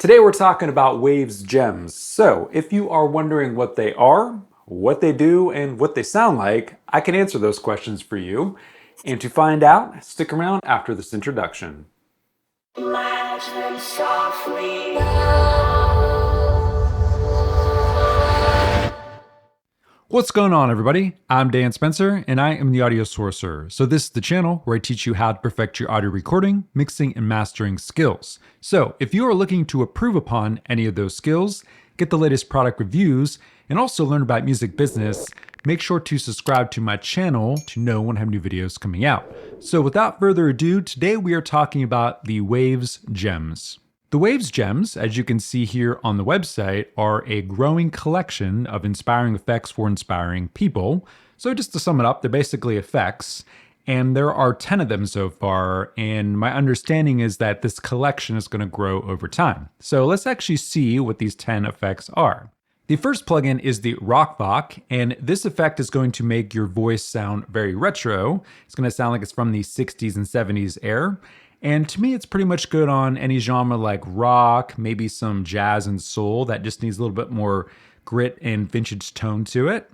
Today we're talking about Waves gems. So if you are wondering what they are, what they do, and what they sound like, I can answer those questions for you. And to find out, stick around after this introduction. Latch them softly. What's going on, everybody? I'm Dan Spencer, and I am the Audio Sorcerer. So this is the channel where I teach you how to perfect your audio recording, mixing, and mastering skills. So if you are looking to improve upon any of those skills, get the latest product reviews, and also learn about music business, make sure to subscribe to my channel to know when I have new videos coming out. So without further ado, today we are talking about the Waves gems. The Waves gems, as you can see here on the website, are a growing collection of inspiring effects for inspiring people. So just to sum it up, they're basically effects, and there are 10 of them so far, and my understanding is that this collection is going to grow over time. So let's actually see what these 10 effects are. The first plugin is the Rockbach, and this effect is going to make your voice sound very retro. It's going to sound like it's from the 60s and 70s era. And to me, it's pretty much good on any genre like rock, maybe some jazz and soul that just needs a little bit more grit and vintage tone to it.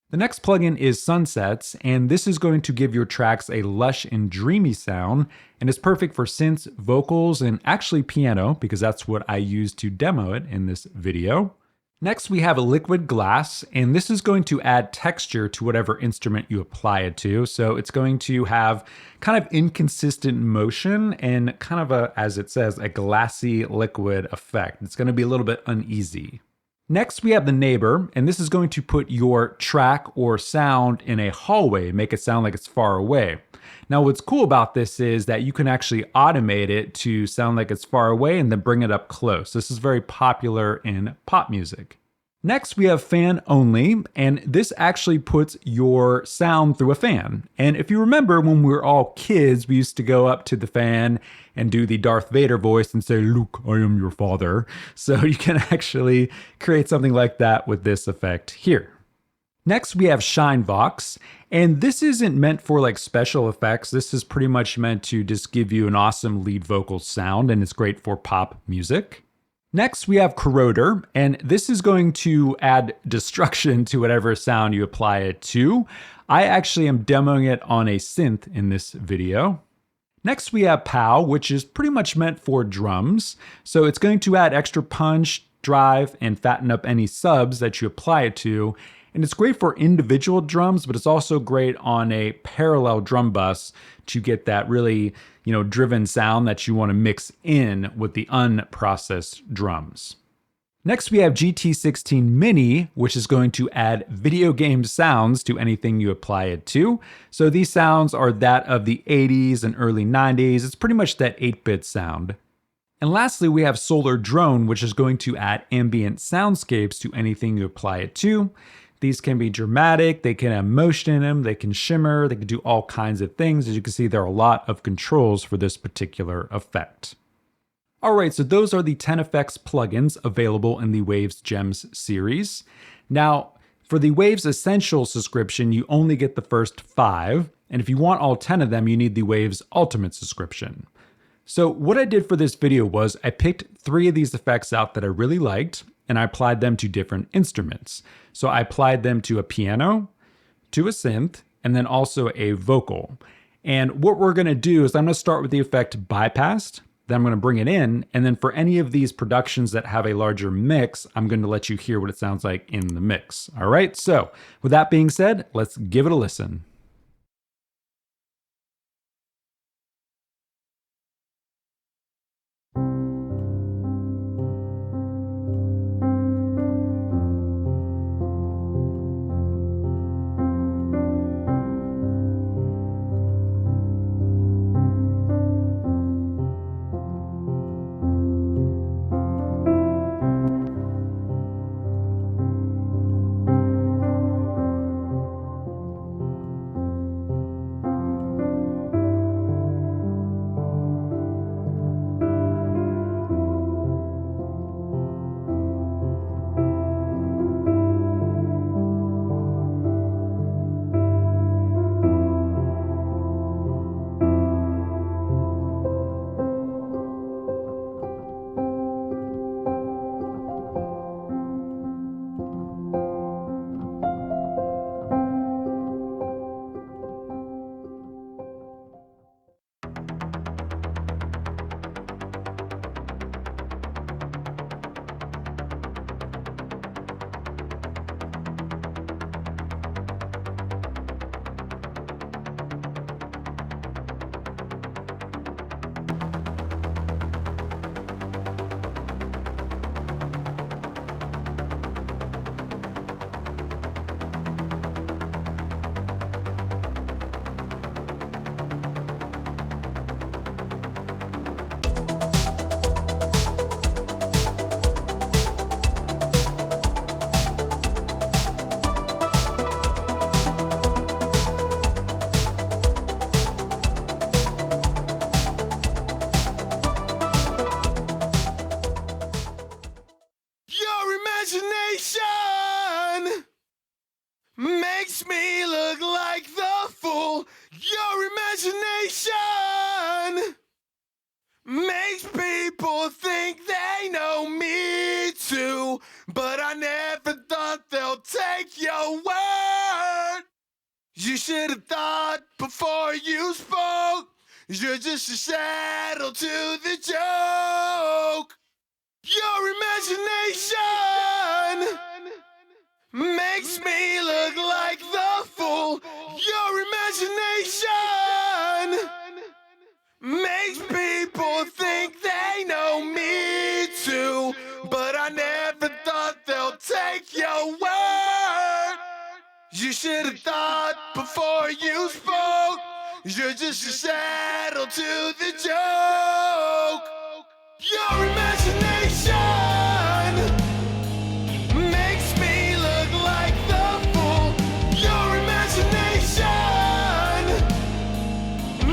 The next plugin is Sunsets, and this is going to give your tracks a lush and dreamy sound, and it's perfect for synths, vocals, and actually piano, because that's what I use to demo it in this video. Next, we have a liquid glass, and this is going to add texture to whatever instrument you apply it to. So it's going to have kind of inconsistent motion and kind of a, as it says, a glassy liquid effect. It's going to be a little bit uneasy. Next, we have the neighbor, and this is going to put your track or sound in a hallway, make it sound like it's far away. Now, what's cool about this is that you can actually automate it to sound like it's far away and then bring it up close. This is very popular in pop music. Next, we have fan only, and this actually puts your sound through a fan. And if you remember when we were all kids, we used to go up to the fan and do the Darth Vader voice and say, "Luke, I am your father." So you can actually create something like that with this effect here. Next, we have Shinevox, and this isn't meant for like special effects. This is pretty much meant to just give you an awesome lead vocal sound, and it's great for pop music. Next, we have Corroder, and this is going to add destruction to whatever sound you apply it to. I actually am demoing it on a synth in this video. Next, we have Pow, which is pretty much meant for drums. So it's going to add extra punch, drive, and fatten up any subs that you apply it to. And it's great for individual drums, but it's also great on a parallel drum bus to get that really, driven sound that you want to mix in with the unprocessed drums. Next, we have GT16 Mini, which is going to add video game sounds to anything you apply it to. So these sounds are that of the 80s and early 90s. It's pretty much that 8-bit sound. And lastly, we have Solar Drone, which is going to add ambient soundscapes to anything you apply it to. These can be dramatic, they can have motion in them, they can shimmer, they can do all kinds of things. As you can see, there are a lot of controls for this particular effect. All right, so those are the 10 effects plugins available in the Waves Gems series. Now, for the Waves Essential subscription, you only get the first 5. And if you want all 10 of them, you need the Waves Ultimate subscription. So what I did for this video was I picked 3 of these effects out that I really liked, and I applied them to different instruments. So I applied them to a piano, to a synth, and then also a vocal. And what we're gonna do is I'm gonna start with the effect bypassed, then I'm gonna bring it in, and then for any of these productions that have a larger mix, I'm gonna let you hear what it sounds like in the mix. All right, so with that being said, let's give it a listen. makes me look like the fool. Your imagination makes people think they know me too, but I never thought they'll take your word. You should have thought before you spoke. You're just a shadow to the joke. Your imagination makes me look like the fool. Your imagination makes people think they know me too, but I never thought they'll take your word. You should have thought before you spoke. You're just a shadow to the joke. Your imagination makes me look like the fool. Your imagination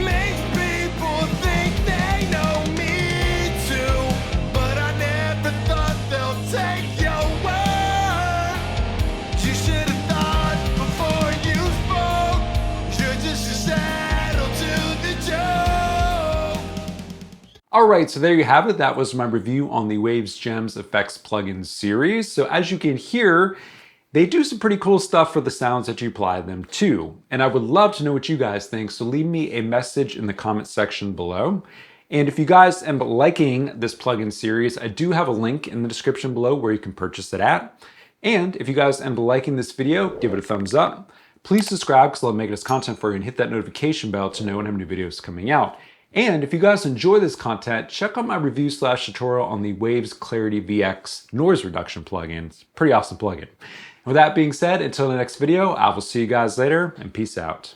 makes people think they know me too, but I never thought they'll take your word. You should have thought before you spoke. You're just a shadow to the joke. All right, so there you have it. That was my review on the Waves Gems Effects plugin series. So as you can hear, they do some pretty cool stuff for the sounds that you apply them to. And I would love to know what you guys think, so leave me a message in the comment section below. And if you guys end up liking this plugin series, I do have a link in the description below where you can purchase it at. And if you guys end up liking this video, give it a thumbs up. Please subscribe because I'll make this content for you, and hit that notification bell to know when I have new videos coming out. And if you guys enjoy this content, check out my review/tutorial on the Waves Clarity VX noise reduction plugin. It's a pretty awesome plugin. With that being said, until the next video, I will see you guys later, and peace out.